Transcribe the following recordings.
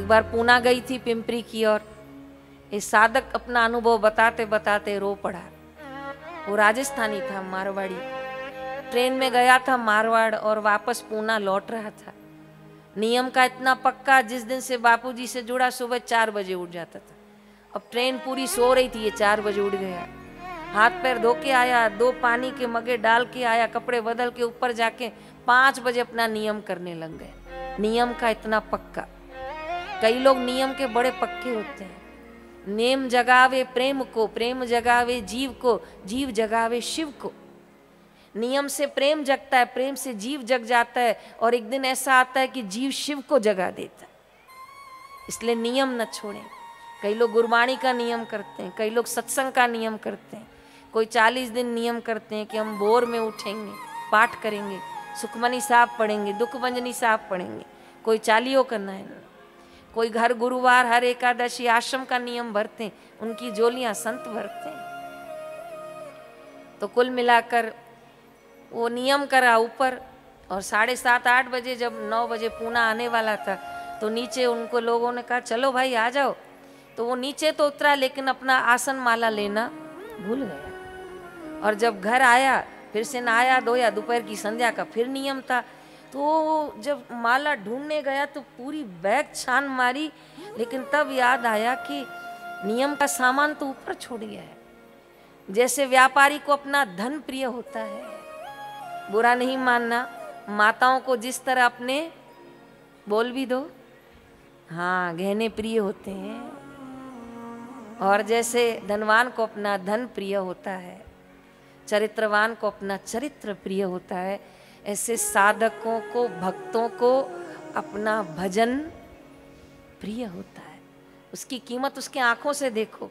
एक बार पूना गई थी पिंपरी की और इस साधक अपना अनुभव बताते बताते रो पड़ा। वो राजस्थानी था, मारवाड़ी, ट्रेन में गया था मारवाड़ और वापस पूना लौट रहा था। नियम का इतना पक्का, जिस दिन से बापूजी से जुड़ा सुबह 4 बजे उठ जाता था। अब ट्रेन पूरी सो रही थी, ये 4 बजे उठ गया, हाथ पैर धो के आया, 2 पानी के मगे डाल के आया, कपड़े बदल के ऊपर जाके 5 बजे अपना नियम करने लग गए। नियम का इतना पक्का। कई लोग नियम के बड़े पक्के होते हैं। नेम जगावे प्रेम को, प्रेम जगावे जीव को, जीव जगावे शिव को। नियम से प्रेम जगता है, प्रेम से जीव जग जाता है, और एक दिन ऐसा आता है कि जीव शिव को जगा देता है। इसलिए नियम न छोड़ें। कई लोग गुरबाणी का नियम करते हैं, कई लोग सत्संग का नियम करते हैं, कोई 40 दिन नियम करते हैं कि हम भोर में उठेंगे, पाठ करेंगे, सुखमनी साहब पढ़ेंगे, दुखभंजनी साहब पढ़ेंगे। कोई चालियों करना है, कोई घर गुरुवार हर एकादशी आश्रम का नियम भरते हैं, उनकी जोलियां संत भरते हैं। तो कुल मिलाकर वो नियम करा ऊपर, और 7:30-8 बजे जब 9 बजे पूना आने वाला था तो नीचे उनको लोगों ने कहा चलो भाई आ जाओ। तो वो नीचे तो उतरा लेकिन अपना आसन माला लेना भूल गया। और जब घर आया फिर से नहाया धोया, दोपहर की संध्या का फिर नियम था। तो जब माला ढूंढने गया तो पूरी बैग छान मारी, लेकिन तब याद आया कि नियम का सामान तो ऊपर छोड़ गया है। जैसे व्यापारी को अपना धन प्रिय होता है, बुरा नहीं मानना, माताओं को जिस तरह अपने, बोल भी दो, हाँ, गहने प्रिय होते हैं, और जैसे धनवान को अपना धन प्रिय होता है, चरित्रवान को अपना चरित्र प्रिय होता है, ऐसे साधकों को, भक्तों को अपना भजन प्रिय होता है। उसकी कीमत उसके आंखों से देखो।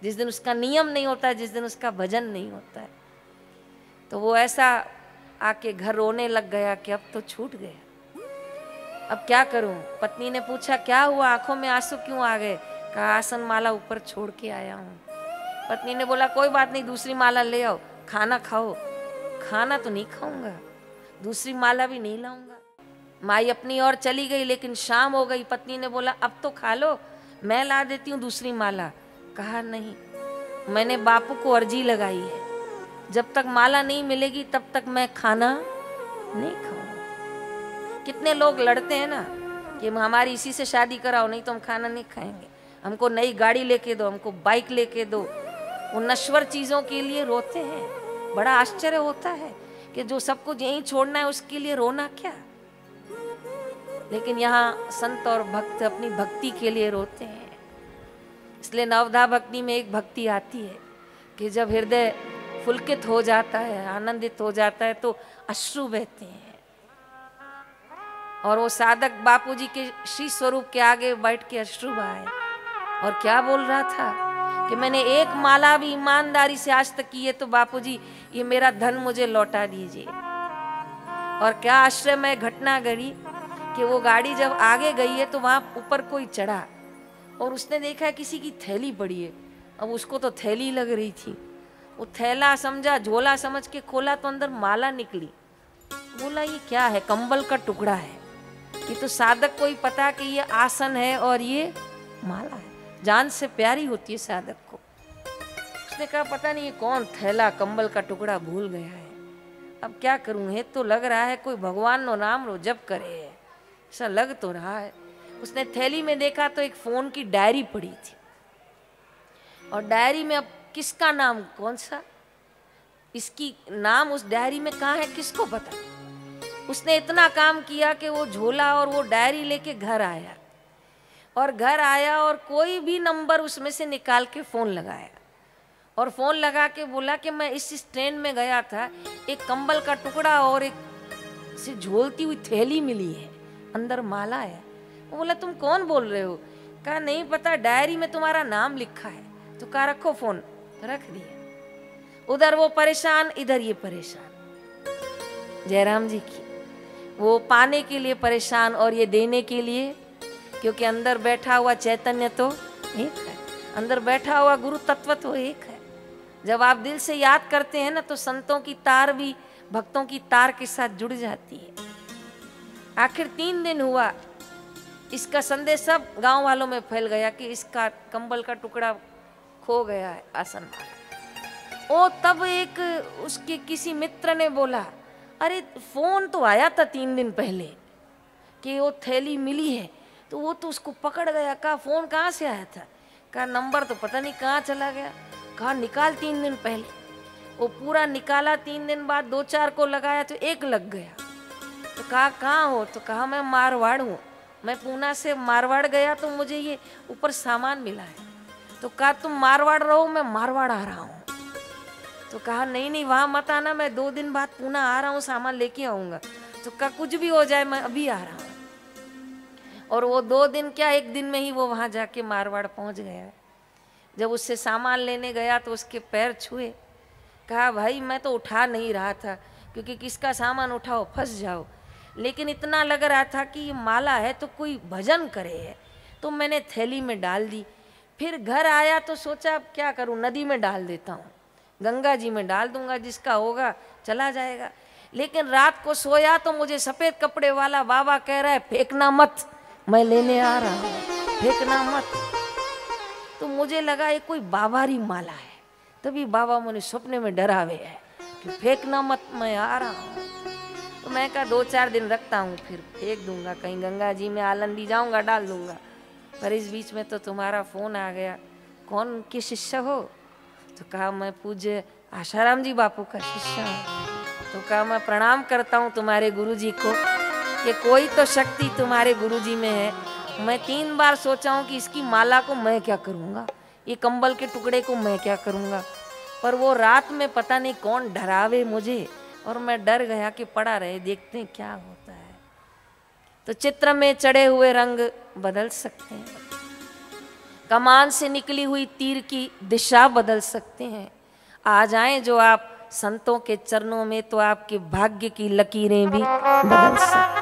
जिस दिन उसका नियम नहीं होता है, जिस दिन उसका भजन नहीं होता है, तो वो ऐसा आके घर रोने लग गया कि अब तो छूट गया, अब क्या करूं। पत्नी ने पूछा क्या हुआ, आंखों में आंसू क्यों आ गए? कहा आसन माला ऊपर छोड़ के आया हूँ। पत्नी ने बोला कोई बात नहीं, दूसरी माला ले आओ, खाना खाओ। खाना तो नहीं खाऊंगा, दूसरी माला भी नहीं लाऊंगा। माई अपनी ओर चली गई, लेकिन शाम हो गई। पत्नी ने बोला अब तो खा लो, मैं ला देती हूँ दूसरी माला। कहा नहीं, मैंने बापू को अर्जी लगाई है, जब तक माला नहीं मिलेगी तब तक मैं खाना नहीं खाऊंगा। कितने लोग लड़ते हैं ना कि हमारी इसी से शादी कराओ, नहीं तो हम खाना नहीं खाएंगे, हमको नई गाड़ी लेके दो, हमको बाइक लेके दो। वो नश्वर चीज़ों के लिए रोते हैं। बड़ा आश्चर्य होता है कि जो सब कुछ यहीं छोड़ना है उसके लिए रोना क्या। लेकिन यहाँ संत और भक्त अपनी भक्ति के लिए रोते हैं। इसलिए नवधा भक्ति में एक भक्ति आती है कि जब हृदय पुलकित हो जाता है, आनंदित हो जाता है, तो अश्रु बहते हैं। और वो साधक बापूजी के श्री स्वरूप के आगे बैठ के अश्रु बहाए, और क्या बोल रहा था कि मैंने एक माला भी ईमानदारी से आज तक की है, तो बापूजी ये मेरा धन मुझे लौटा दीजिए। और क्या आश्चर्यमय घटना घड़ी कि वो गाड़ी जब आगे गई है तो वहां ऊपर कोई चढ़ा और उसने देखा है किसी की थैली पड़ी है। अब उसको तो थैली लग रही थी, वो थैला समझा, झोला समझ के खोला तो अंदर माला निकली। बोला ये क्या है? कंबल का टुकड़ा है। ये तो साधक को ही पता कि ये आसन है और ये माला है, जान से प्यारी होती है साधक को। उसने कहा पता नहीं ये कौन थैला कंबल का टुकड़ा भूल गया है, अब क्या करूं, है तो लग रहा है कोई भगवान नो नाम रो जप करे है, ऐसा लग तो रहा है। उसने थैली में देखा तो एक फोन की डायरी पड़ी थी, और डायरी में अब किसका नाम कौन सा, इसकी नाम उस डायरी में कहाँ है किसको पता। उसने इतना काम किया कि वो झोला और वो डायरी लेके घर आया, और घर आया और कोई भी नंबर उसमें से निकाल के फ़ोन लगाया, और फ़ोन लगा के बोला कि मैं इस ट्रेन में गया था, एक कंबल का टुकड़ा और एक से झोलती हुई थैली मिली है, अंदर माला है। वो बोला तुम कौन बोल रहे हो? कहा नहीं पता, डायरी में तुम्हारा नाम लिखा है। तो कहा रखो फ़ोन, रख दिया। उधर वो परेशान, इधर ये परेशान। जयराम जी की वो पाने के लिए परेशान और ये देने के लिए, क्योंकि अंदर बैठा हुआ चैतन्य तो एक है, अंदर बैठा हुआ गुरु तत्व तो एक है। जब आप दिल से याद करते हैं ना तो संतों की तार भी भक्तों की तार के साथ जुड़ जाती है। आखिर 3 दिन हुआ इसका संदेश सब गांव वालों में फैल गया कि इसका कंबल का टुकड़ा खो गया है आसन में। ओ तब एक उसके किसी मित्र ने बोला, अरे फोन तो आया था 3 दिन पहले कि वो थैली मिली है, तो वो तो उसको पकड़ गया। कहा फोन कहाँ से आया था? कहा नंबर तो पता नहीं कहाँ चला गया। कहा निकाल 3 दिन पहले। वो पूरा निकाला। 3 दिन बाद 2-4 को लगाया तो 1 लग गया। तो कहा कहाँ हो? तो कहा मैं मारवाड़ हूँ, मैं पूना से मारवाड़ गया तो मुझे ये ऊपर सामान मिला है। तो कहा तुम मारवाड़ रहो, मैं मारवाड़ आ रहा हूँ। तो कहा नहीं नहीं वहाँ मत आना, मैं 2 दिन बाद पूना आ रहा हूँ, सामान लेके आऊँगा। तो कहा कुछ भी हो जाए मैं अभी आ रहा हूँ। और वो 2 दिन क्या 1 दिन में ही वो वहाँ जाके मारवाड़ पहुँच गया। जब उससे सामान लेने गया तो उसके पैर छुए। कहा भाई मैं तो उठा नहीं रहा था, क्योंकि किसका सामान उठाओ फंस जाओ, लेकिन इतना लग रहा था कि ये माला है तो कोई भजन करे है, तो मैंने थैली में डाल दी। फिर घर आया तो सोचा अब क्या करूं, नदी में डाल देता हूँ, गंगा जी में डाल दूंगा, जिसका होगा चला जाएगा। लेकिन रात को सोया तो मुझे सफ़ेद कपड़े वाला बाबा कह रहा है फेंकना मत, मैं लेने आ रहा हूँ, फेंकना मत। तो मुझे लगा ये कोई बाबारी माला है। तभी बाबा मुझे सपने में डरावे है कि फेंकना मत, मैं आ रहा हूँ। तो मैं कहा 2-4 दिन रखता हूँ, फिर फेंक दूंगा, कहीं गंगा जी में आलंदी जाऊंगा डाल दूंगा। पर इस बीच में तो तुम्हारा फ़ोन आ गया, कौन के शिष्य हो? तो कहा मैं पूज्य आशाराम जी बापू का शिष्य हूँ। तो कहा मैं प्रणाम करता हूँ तुम्हारे गुरुजी को कि कोई तो शक्ति तुम्हारे गुरुजी में है। मैं 3 बार सोचा हूँ कि इसकी माला को मैं क्या करूँगा, ये कंबल के टुकड़े को मैं क्या करूँगा, पर वो रात में पता नहीं कौन डरावे मुझे, और मैं डर गया कि पड़ा रहे, देखते हैं क्या होता है। तो चित्र में चढ़े हुए रंग बदल सकते हैं, कमान से निकली हुई तीर की दिशा बदल सकते हैं। आ जाएं जो आप संतों के चरणों में तो आपके भाग्य की लकीरें भी बदल सकते हैं।